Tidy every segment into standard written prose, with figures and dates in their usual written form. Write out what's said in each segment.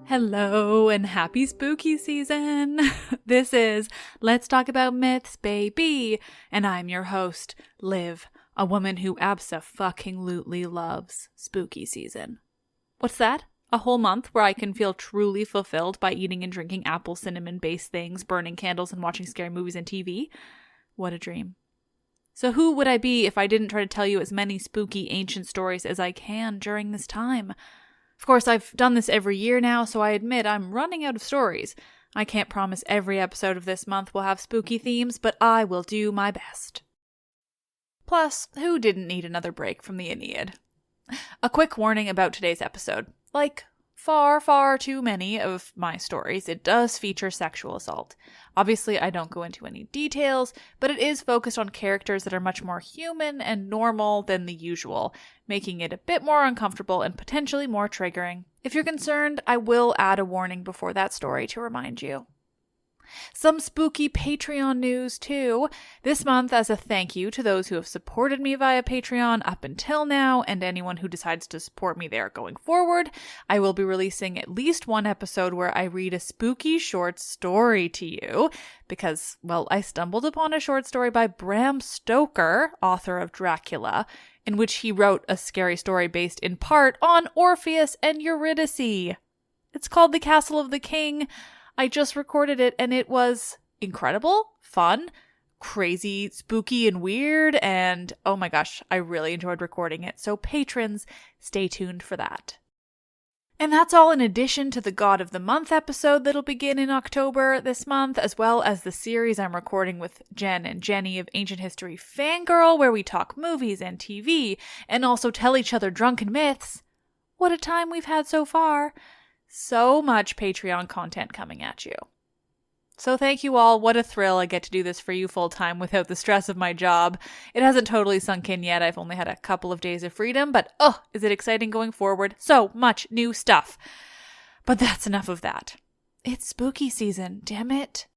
Hello and happy spooky season. This is Let's Talk About Myths, baby. And I'm your host, Liv, a woman who abso-fucking-lutely loves spooky season. What's that? A whole month where I can feel truly fulfilled by eating and drinking apple cinnamon-based things, burning candles, and watching scary movies and TV? What a dream. So who would I be if I didn't try to tell you as many spooky ancient stories as I can during this time? Of course, I've done this every year now, so I admit I'm running out of stories. I can't promise every episode of this month will have spooky themes, but I will do my best. Plus, who didn't need another break from the Aeneid? A quick warning about today's episode. Like far, far too many of my stories, it does feature sexual assault. Obviously, I don't go into any details, but it is focused on characters that are much more human and normal than the usual, making it a bit more uncomfortable and potentially more triggering. If you're concerned, I will add a warning before that story to remind you. Some spooky Patreon news too. This month, as a thank you to those who have supported me via Patreon up until now, and anyone who decides to support me there going forward, I will be releasing at least one episode where I read a spooky short story to you, because, well, I stumbled upon a short story by Bram Stoker, author of Dracula, in which he wrote a scary story based in part on Orpheus and Eurydice. It's called The Castle of the King. I just recorded it and it was incredible, fun, crazy, spooky, and weird, and oh my gosh, I really enjoyed recording it, so patrons, stay tuned for that. And that's all in addition to the God of the Month episode that'll begin in October this month, as well as the series I'm recording with Jen and Jenny of Ancient History Fangirl, where we talk movies and TV, and also tell each other drunken myths. What a time we've had so far. So much Patreon content coming at you. So thank you all. What a thrill I get to do this for you full time without the stress of my job. It hasn't totally sunk in yet. I've only had a couple of days of freedom, but is it exciting going forward? So much new stuff. But that's enough of that. It's spooky season, damn it.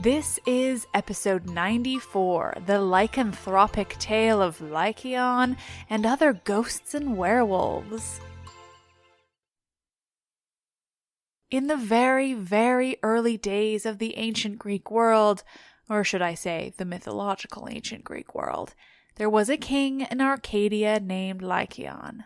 This is episode 94, the Lycanthropic tale of Lycaon and other ghosts and werewolves. In the very, very early days of the ancient Greek world, or should I say the mythological ancient Greek world, there was a king in Arcadia named Lycaon.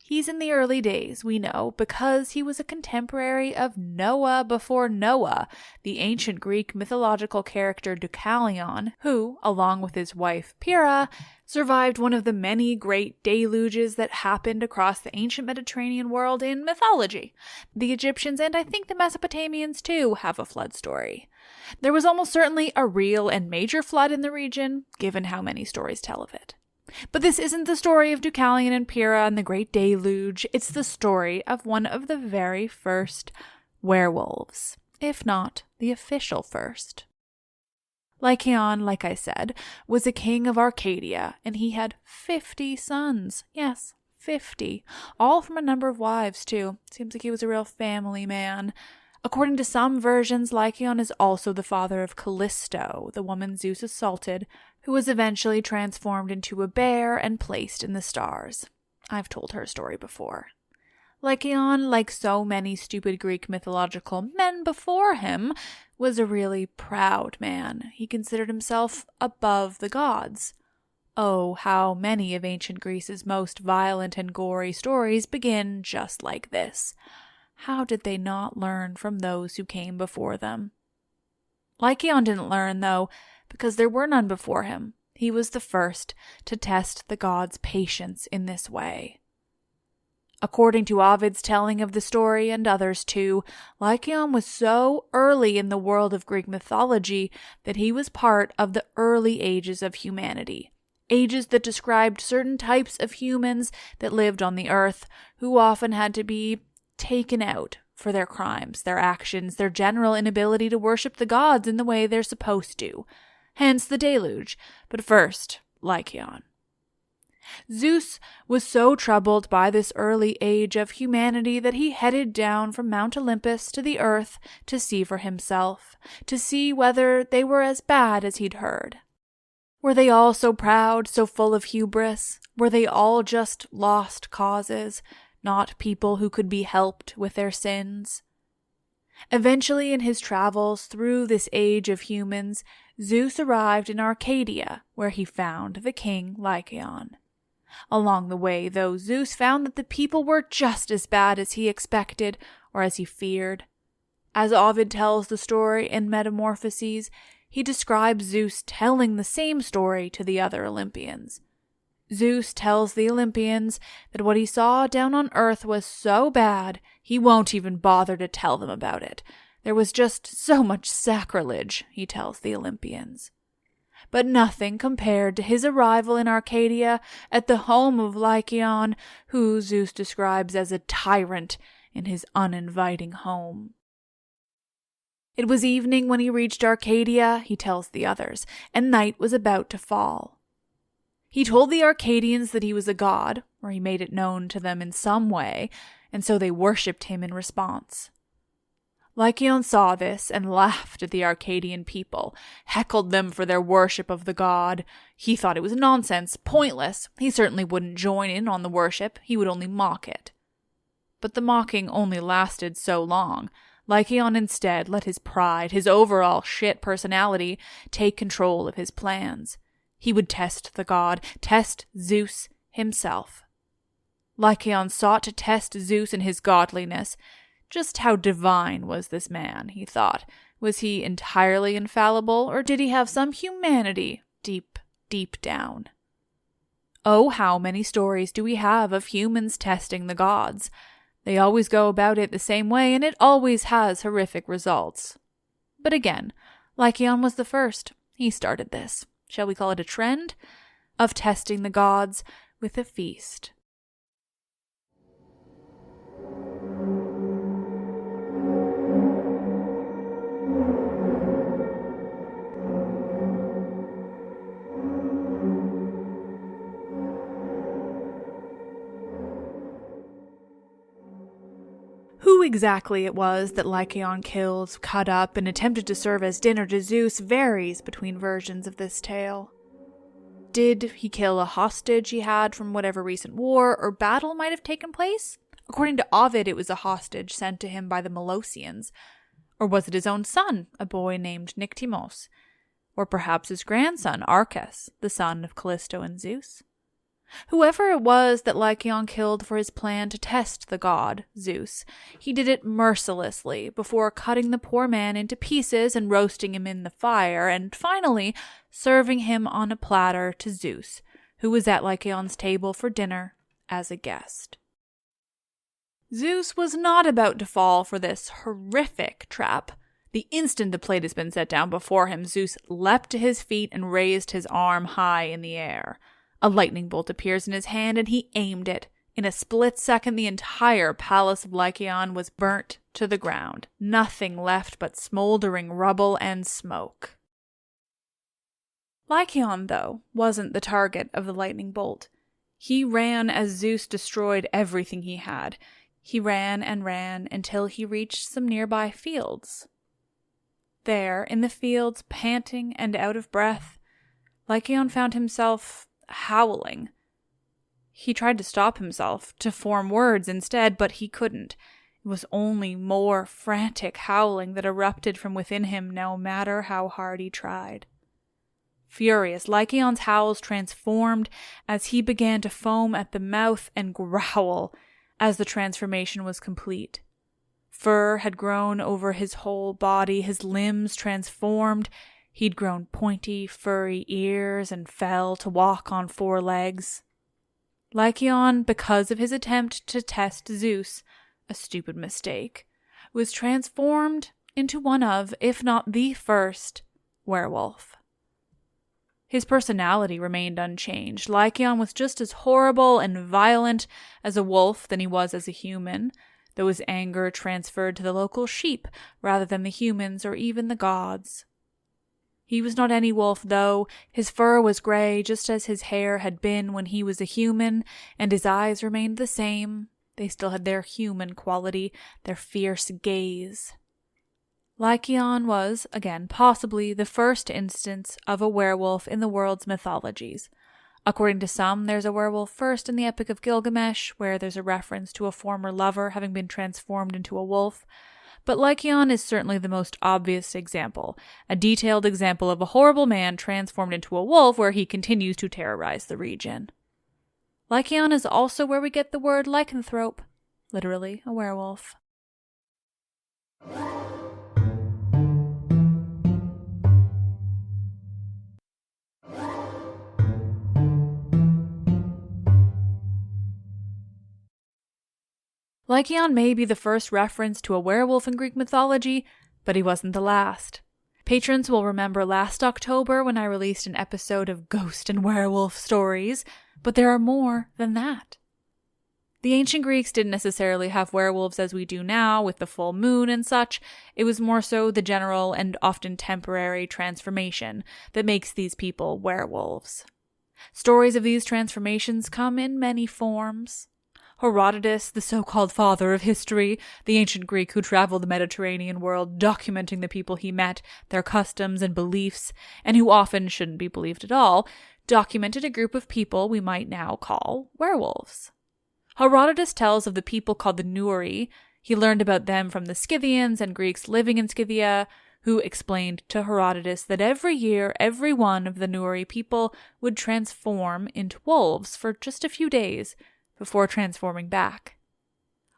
He's in the early days, we know, because he was a contemporary of Noah before Noah, the ancient Greek mythological character Deucalion, who, along with his wife Pyrrha, survived one of the many great deluges that happened across the ancient Mediterranean world in mythology. The Egyptians, and I think the Mesopotamians too, have a flood story. There was almost certainly a real and major flood in the region, given how many stories tell of it. But this isn't the story of Deucalion and Pyrrha and the Great Deluge. It's the story of one of the very first werewolves, if not the official first. Lycaon, like I said, was a king of Arcadia, and he had 50 sons. Yes, 50. All from a number of wives, too. Seems like he was a real family man. According to some versions, Lycaon is also the father of Callisto, the woman Zeus assaulted, who was eventually transformed into a bear and placed in the stars. I've told her story before. Lycaon, like so many stupid Greek mythological men before him, was a really proud man. He considered himself above the gods. Oh, how many of ancient Greece's most violent and gory stories begin just like this. How did they not learn from those who came before them? Lycaon didn't learn, though, because there were none before him. He was the first to test the gods' patience in this way. According to Ovid's telling of the story, and others too, Lycaon was so early in the world of Greek mythology that he was part of the early ages of humanity. Ages that described certain types of humans that lived on the earth, who often had to be taken out for their crimes, their actions, their general inability to worship the gods in the way they're supposed to. Hence the deluge. But first, Lycaon. Zeus was so troubled by this early age of humanity that he headed down from Mount Olympus to the earth to see for himself, to see whether they were as bad as he'd heard. Were they all so proud, so full of hubris? Were they all just lost causes, not people who could be helped with their sins? Eventually, in his travels through this age of humans, Zeus arrived in Arcadia, where he found the king Lycaon. Along the way, though, Zeus found that the people were just as bad as he expected or as he feared. As Ovid tells the story in Metamorphoses, he describes Zeus telling the same story to the other Olympians. Zeus tells the Olympians that what he saw down on earth was so bad, he won't even bother to tell them about it. There was just so much sacrilege, he tells the Olympians. But nothing compared to his arrival in Arcadia at the home of Lycaon, who Zeus describes as a tyrant in his uninviting home. It was evening when he reached Arcadia, he tells the others, and night was about to fall. He told the Arcadians that he was a god, or he made it known to them in some way, and so they worshipped him in response. Lycaon saw this and laughed at the Arcadian people, heckled them for their worship of the god. He thought it was nonsense, pointless. He certainly wouldn't join in on the worship, he would only mock it. But the mocking only lasted so long. Lycaon instead let his pride, his overall shit personality, take control of his plans. He would test the god, test Zeus himself. Lycaon sought to test Zeus in his godliness. Just how divine was this man, he thought. Was he entirely infallible, or did he have some humanity deep, deep down? Oh, how many stories do we have of humans testing the gods? They always go about it the same way, and it always has horrific results. But again, Lycaon was the first. He started this. Shall we call it a trend? Of testing the gods with a feast. Who exactly it was that Lycaon killed, cut up, and attempted to serve as dinner to Zeus varies between versions of this tale. Did he kill a hostage he had from whatever recent war or battle might have taken place? According to Ovid, it was a hostage sent to him by the Molossians. Or was it his own son, a boy named Nyctimos? Or perhaps his grandson, Arcas, the son of Callisto and Zeus? Whoever it was that Lycaon killed for his plan to test the god, Zeus, he did it mercilessly before cutting the poor man into pieces and roasting him in the fire, and finally serving him on a platter to Zeus, who was at Lycaon's table for dinner as a guest. Zeus was not about to fall for this horrific trap. The instant the plate has been set down before him, Zeus leapt to his feet and raised his arm high in the air. A lightning bolt appears in his hand, and he aimed it. In a split second, the entire palace of Lycaon was burnt to the ground. Nothing left but smoldering rubble and smoke. Lycaon, though, wasn't the target of the lightning bolt. He ran as Zeus destroyed everything he had. He ran and ran until he reached some nearby fields. There, in the fields, panting and out of breath, Lycaon found himself howling. He tried to stop himself, to form words instead, but he couldn't. It was only more frantic howling that erupted from within him, no matter how hard he tried. Furious, Lycaon's howls transformed as he began to foam at the mouth and growl as the transformation was complete. Fur had grown over his whole body, his limbs transformed. He'd grown pointy, furry ears and fell to walk on 4 legs. Lycaon, because of his attempt to test Zeus, a stupid mistake, was transformed into one of, if not the first, werewolf. His personality remained unchanged. Lycaon was just as horrible and violent as a wolf than he was as a human, though his anger transferred to the local sheep rather than the humans or even the gods. He was not any wolf, though. His fur was gray, just as his hair had been when he was a human, and his eyes remained the same. They still had their human quality, their fierce gaze. Lycaon was, again, possibly the first instance of a werewolf in the world's mythologies. According to some, there's a werewolf first in the Epic of Gilgamesh, where there's a reference to a former lover having been transformed into a wolf. But Lycaon is certainly the most obvious example, a detailed example of a horrible man transformed into a wolf where he continues to terrorize the region. Lycaon is also where we get the word lycanthrope, literally a werewolf. Lycaon may be the first reference to a werewolf in Greek mythology, but he wasn't the last. Patrons will remember last October when I released an episode of ghost and werewolf stories, but there are more than that. The ancient Greeks didn't necessarily have werewolves as we do now, with the full moon and such. It was more so the general and often temporary transformation that makes these people werewolves. Stories of these transformations come in many forms. Herodotus, the so-called father of history, the ancient Greek who traveled the Mediterranean world documenting the people he met, their customs and beliefs, and who often shouldn't be believed at all, documented a group of people we might now call werewolves. Herodotus tells of the people called the Neuri. He learned about them from the Scythians and Greeks living in Scythia, who explained to Herodotus that every year every one of the Neuri people would transform into wolves for just a few days, before transforming back.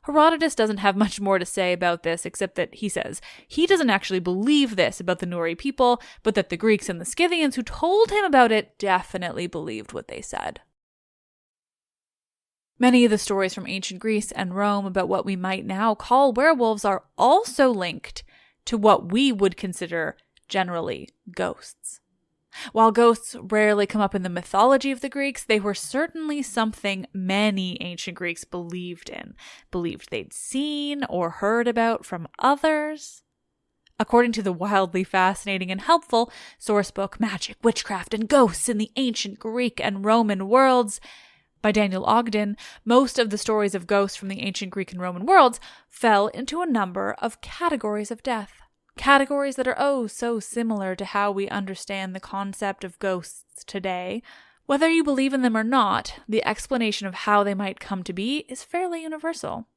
Herodotus doesn't have much more to say about this except that he says he doesn't actually believe this about the Neuri people, but that the Greeks and the Scythians who told him about it definitely believed what they said. Many of the stories from ancient Greece and Rome about what we might now call werewolves are also linked to what we would consider generally ghosts. While ghosts rarely come up in the mythology of the Greeks, they were certainly something many ancient Greeks believed in, believed they'd seen or heard about from others. According to the wildly fascinating and helpful sourcebook Magic, Witchcraft, and Ghosts in the Ancient Greek and Roman Worlds by Daniel Ogden, most of the stories of ghosts from the ancient Greek and Roman worlds fell into a number of categories of death. Categories that are so similar to how we understand the concept of ghosts today. Whether you believe in them or not, the explanation of how they might come to be is fairly universal.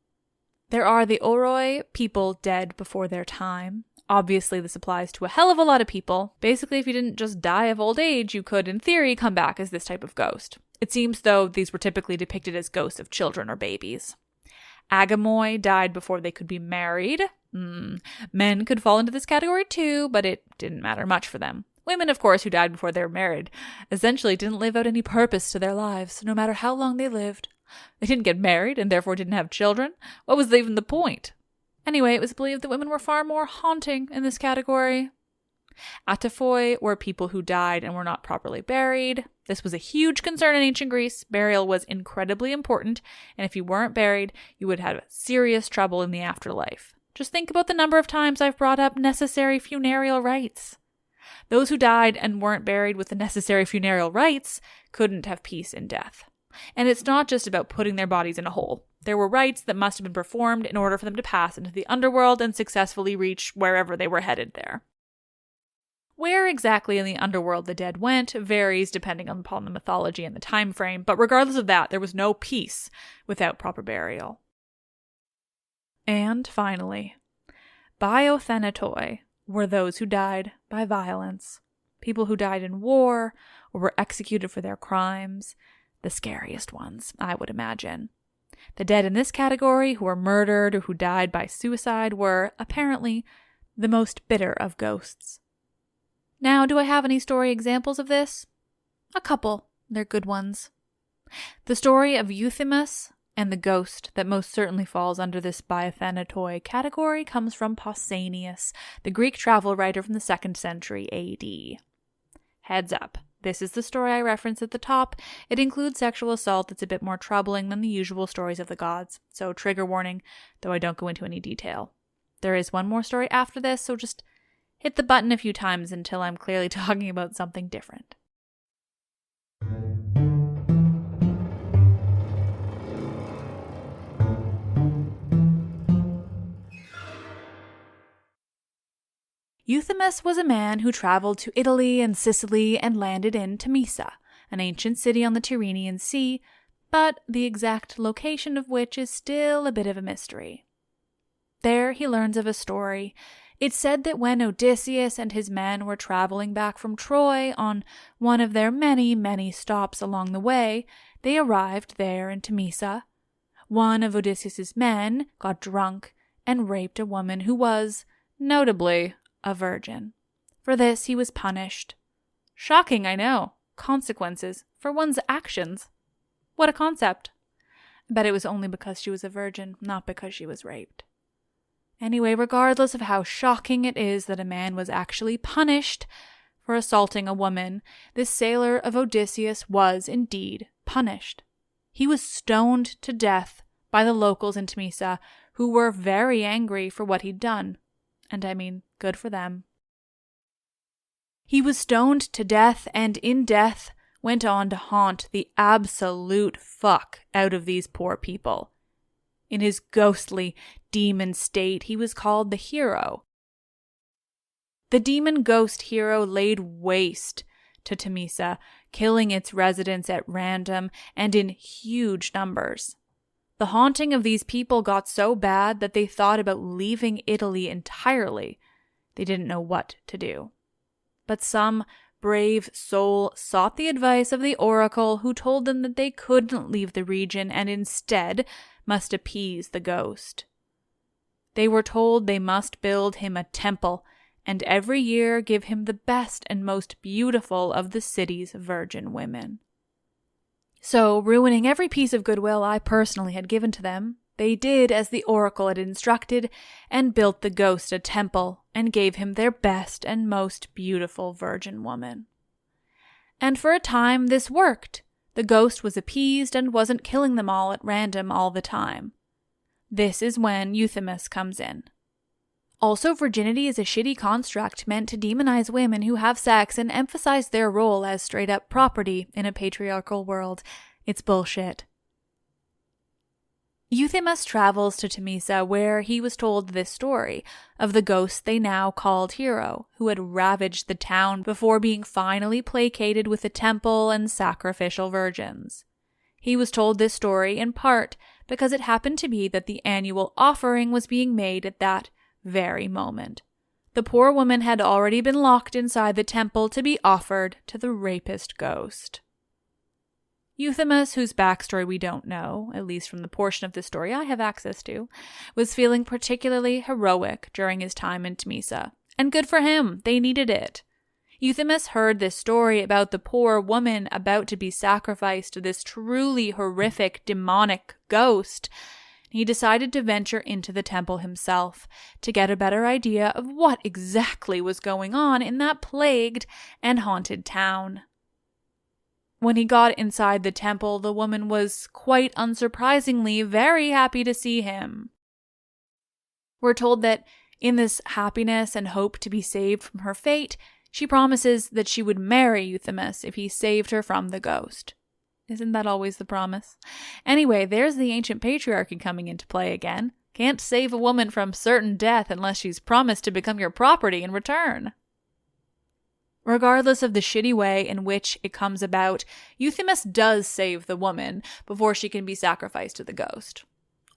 There are the oroi, people dead before their time. Obviously, this applies to a hell of a lot of people. Basically, if you didn't just die of old age, you could, in theory, come back as this type of ghost. It seems, though, these were typically depicted as ghosts of children or babies. Agamoi died before they could be married. Men could fall into this category too, but it didn't matter much for them. Women, of course, who died before they were married, essentially didn't live out any purpose to their lives, no matter how long they lived. They didn't get married and therefore didn't have children. What was even the point? Anyway, it was believed that women were far more haunting in this category. Ataphoi were people who died and were not properly buried. This was a huge concern in ancient Greece. Burial was incredibly important, and if you weren't buried, you would have serious trouble in the afterlife. Just think about the number of times I've brought up necessary funereal rites. Those who died and weren't buried with the necessary funereal rites couldn't have peace in death. And it's not just about putting their bodies in a hole. There were rites that must have been performed in order for them to pass into the underworld and successfully reach wherever they were headed there. Where exactly in the underworld the dead went varies depending upon the mythology and the time frame, but regardless of that, there was no peace without proper burial. And finally, biothanatoi were those who died by violence. People who died in war or were executed for their crimes. The scariest ones, I would imagine. The dead in this category who were murdered or who died by suicide were, apparently, the most bitter of ghosts. Now, do I have any story examples of this? A couple. They're good ones. The story of Euthymus and the ghost that most certainly falls under this biothanatoi category comes from Pausanias, the Greek travel writer from the 2nd century AD. Heads up, this is the story I referenced at the top. It includes sexual assault that's a bit more troubling than the usual stories of the gods, so trigger warning, though I don't go into any detail. There is one more story after this, so just hit the button a few times until I'm clearly talking about something different. Euthymus was a man who traveled to Italy and Sicily and landed in Temesa, an ancient city on the Tyrrhenian Sea, but the exact location of which is still a bit of a mystery. There he learns of a story. It's said that when Odysseus and his men were traveling back from Troy on one of their many, many stops along the way, they arrived there in Temesa. One of Odysseus's men got drunk and raped a woman who was, notably, a virgin. For this he was punished. Shocking, I know. Consequences for one's actions. What a concept. I bet it was only because she was a virgin, not because she was raped. Anyway, regardless of how shocking it is that a man was actually punished for assaulting a woman, this sailor of Odysseus was indeed punished. He was stoned to death by the locals in Temesa, who were very angry for what he'd done. And I mean, good for them. He was stoned to death, and in death went on to haunt the absolute fuck out of these poor people. In his ghostly demon state, he was called the hero. The demon ghost hero laid waste to Temesa, killing its residents at random and in huge numbers. The haunting of these people got so bad that they thought about leaving Italy entirely. They didn't know what to do. But some brave soul sought the advice of the oracle, who told them that they couldn't leave the region and instead must appease the ghost. They were told they must build him a temple and every year give him the best and most beautiful of the city's virgin women. So, ruining every piece of goodwill I personally had given to them, they did as the oracle had instructed and built the ghost a temple and gave him their best and most beautiful virgin woman. And for a time this worked. The ghost was appeased and wasn't killing them all at random all the time. This is when Euthymus comes in. Also, virginity is a shitty construct meant to demonize women who have sex and emphasize their role as straight-up property in a patriarchal world. It's bullshit. Euthymus travels to Temesa, where he was told this story of the ghost they now called Hero, who had ravaged the town before being finally placated with a temple and sacrificial virgins. He was told this story in part because it happened to be that the annual offering was being made at that very moment. The poor woman had already been locked inside the temple to be offered to the rapist ghost. Euthymus, whose backstory we don't know, at least from the portion of the story I have access to, was feeling particularly heroic during his time in Temesa. And good for him, they needed it. Euthymus heard this story about the poor woman about to be sacrificed to this truly horrific demonic ghost. He decided to venture into the temple himself to get a better idea of what exactly was going on in that plagued and haunted town. When he got inside the temple, the woman was, quite unsurprisingly, very happy to see him. We're told that in this happiness and hope to be saved from her fate, she promises that she would marry Euthymus if he saved her from the ghost. Isn't that always the promise? Anyway, there's the ancient patriarchy coming into play again. Can't save a woman from certain death unless she's promised to become your property in return. Regardless of the shitty way in which it comes about, Euthymus does save the woman before she can be sacrificed to the ghost.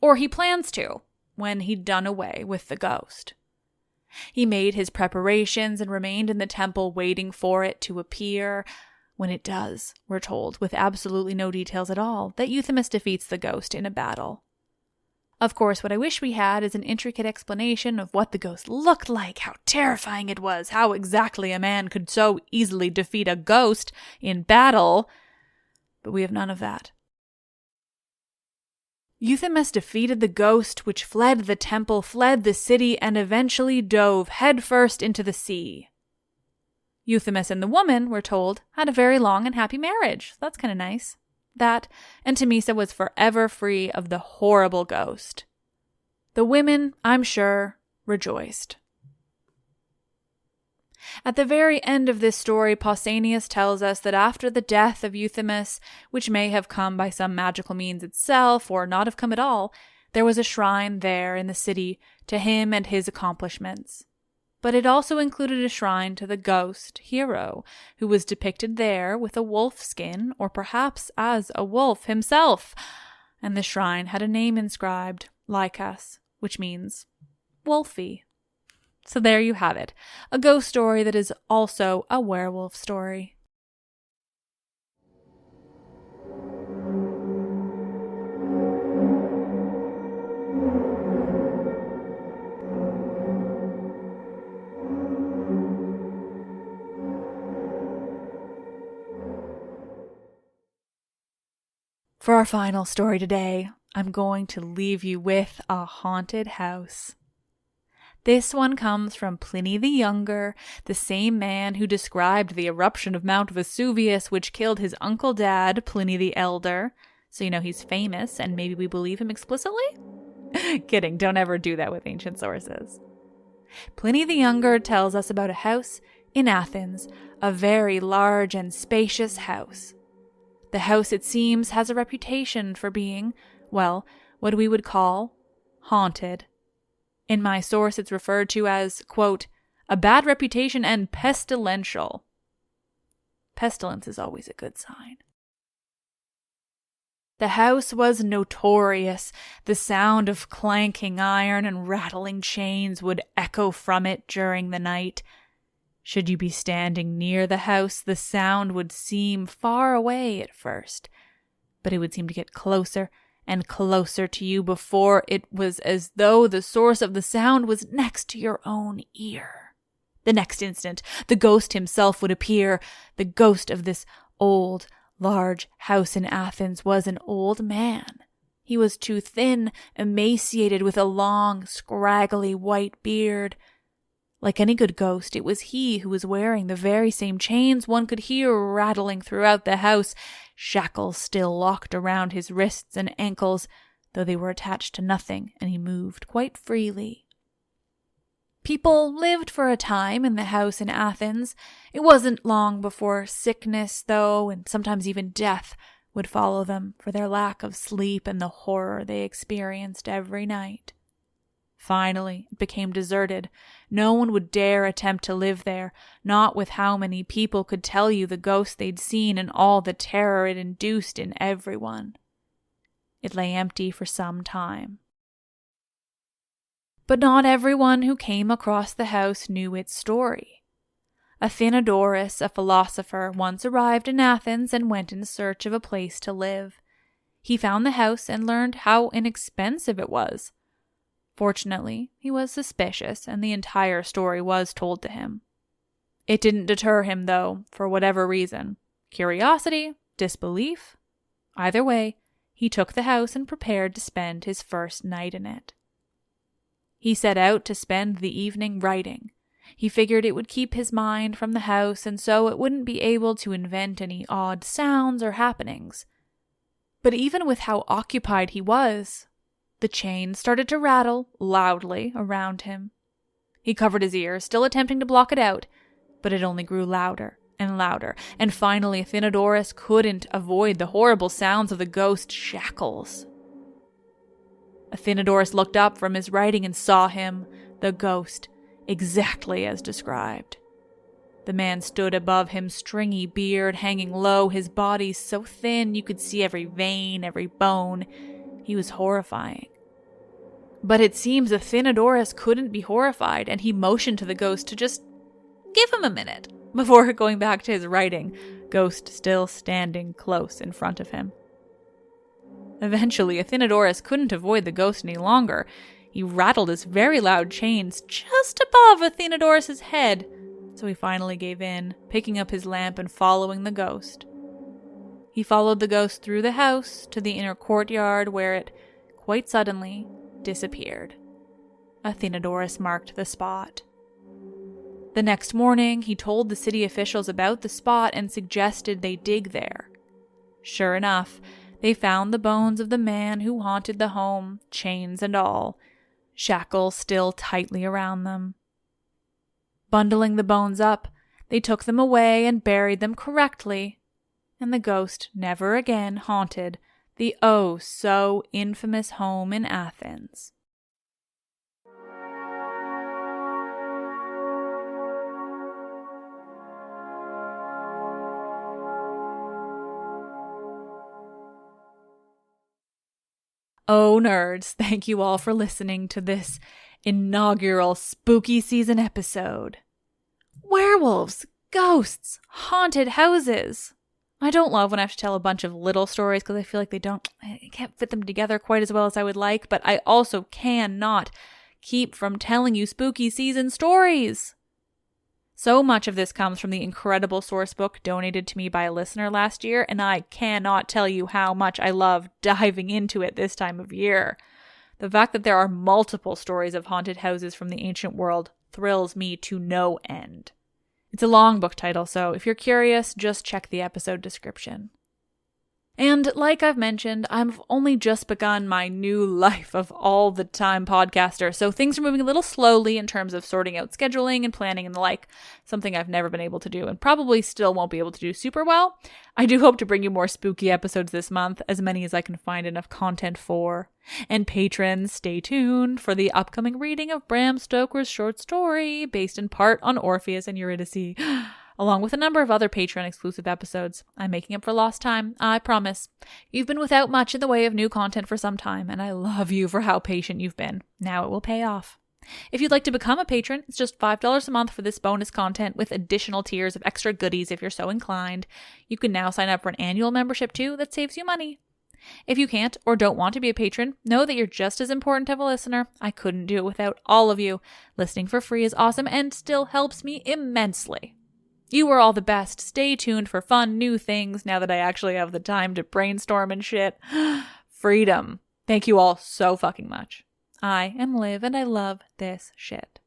Or he plans to, when he'd done away with the ghost. He made his preparations and remained in the temple waiting for it to appear. When it does, we're told, with absolutely no details at all, that Euthymus defeats the ghost in a battle. Of course, what I wish we had is an intricate explanation of what the ghost looked like, how terrifying it was, how exactly a man could so easily defeat a ghost in battle, but we have none of that. Euthymus defeated the ghost, which fled the temple, fled the city, and eventually dove headfirst into the sea. Euthymus and the woman, we're told, had a very long and happy marriage. That's kind of nice. That, and Temesa was forever free of the horrible ghost. The women, I'm sure, rejoiced. At the very end of this story, Pausanias tells us that after the death of Euthymus, which may have come by some magical means itself or not have come at all, there was a shrine there in the city to him and his accomplishments. But it also included a shrine to the ghost hero, who was depicted there with a wolf skin, or perhaps as a wolf himself. And the shrine had a name inscribed, Lycas, which means wolfy. So there you have it, a ghost story that is also a werewolf story. For our final story today, I'm going to leave you with a haunted house. This one comes from Pliny the Younger, the same man who described the eruption of Mount Vesuvius, which killed his uncle dad, Pliny the Elder. So you know he's famous, and maybe we believe him explicitly? Kidding, don't ever do that with ancient sources. Pliny the Younger tells us about a house in Athens, a very large and spacious house. The house, it seems, has a reputation for being, well, what we would call haunted. In my source, it's referred to as, quote, a bad reputation and pestilential. Pestilence is always a good sign. The house was notorious. The sound of clanking iron and rattling chains would echo from it during the night. Should you be standing near the house, the sound would seem far away at first, but it would seem to get closer and closer to you before it was as though the source of the sound was next to your own ear. The next instant, the ghost himself would appear. The ghost of this old, large house in Athens was an old man. He was too thin, emaciated, with a long, scraggly white beard. Like any good ghost, it was he who was wearing the very same chains one could hear rattling throughout the house, shackles still locked around his wrists and ankles, though they were attached to nothing, and he moved quite freely. People lived for a time in the house in Athens. It wasn't long before sickness, though, and sometimes even death, would follow them for their lack of sleep and the horror they experienced every night. Finally, it became deserted. No one would dare attempt to live there, not with how many people could tell you the ghost they'd seen and all the terror it induced in everyone. It lay empty for some time. But not everyone who came across the house knew its story. Athenodorus, a philosopher, once arrived in Athens and went in search of a place to live. He found the house and learned how inexpensive it was. Fortunately, he was suspicious, and the entire story was told to him. It didn't deter him, though, for whatever reason. Curiosity? Disbelief? Either way, he took the house and prepared to spend his first night in it. He set out to spend the evening writing. He figured it would keep his mind from the house, and so it wouldn't be able to invent any odd sounds or happenings. But even with how occupied he was, the chains started to rattle loudly around him. He covered his ears, still attempting to block it out, but it only grew louder and louder, and finally Athenodorus couldn't avoid the horrible sounds of the ghost shackles. Athenodorus looked up from his writing and saw him, the ghost, exactly as described. The man stood above him, stringy beard hanging low, his body so thin you could see every vein, every bone. He was horrifying. But it seems Athenodorus couldn't be horrified, and he motioned to the ghost to just give him a minute before going back to his writing, ghost still standing close in front of him. Eventually, Athenodorus couldn't avoid the ghost any longer. He rattled his very loud chains just above Athenodorus's head, so he finally gave in, picking up his lamp and following the ghost. He followed the ghost through the house to the inner courtyard, where it, quite suddenly, disappeared. Athenodorus marked the spot. The next morning, he told the city officials about the spot and suggested they dig there. Sure enough, they found the bones of the man who haunted the home, chains and all, shackles still tightly around them. Bundling the bones up, They took them away and buried them correctly, and the ghost never again haunted the oh so infamous home in Athens. Oh, nerds, thank you all for listening to this inaugural spooky season episode. Werewolves, ghosts, haunted houses. I don't love when I have to tell a bunch of little stories because I feel like I can't fit them together quite as well as I would like, but I also cannot keep from telling you spooky season stories. So much of this comes from the incredible source book donated to me by a listener last year, and I cannot tell you how much I love diving into it this time of year. The fact that there are multiple stories of haunted houses from the ancient world thrills me to no end. It's a long book title, so if you're curious, just check the episode description. And like I've mentioned, I've only just begun my new life of all-the-time podcaster, so things are moving a little slowly in terms of sorting out scheduling and planning and the like, something I've never been able to do and probably still won't be able to do super well. I do hope to bring you more spooky episodes this month, as many as I can find enough content for. And patrons, stay tuned for the upcoming reading of Bram Stoker's short story, based in part on Orpheus and Eurydice, along with a number of other Patreon-exclusive episodes. I'm making up for lost time, I promise. You've been without much in the way of new content for some time, and I love you for how patient you've been. Now it will pay off. If you'd like to become a patron, it's just $5 a month for this bonus content with additional tiers of extra goodies if you're so inclined. You can now sign up for an annual membership too that saves you money. If you can't or don't want to be a patron, know that you're just as important of a listener. I couldn't do it without all of you. Listening for free is awesome and still helps me immensely. You are all the best. Stay tuned for fun new things now that I actually have the time to brainstorm and shit. Freedom. Thank you all so fucking much. I am Liv and I love this shit.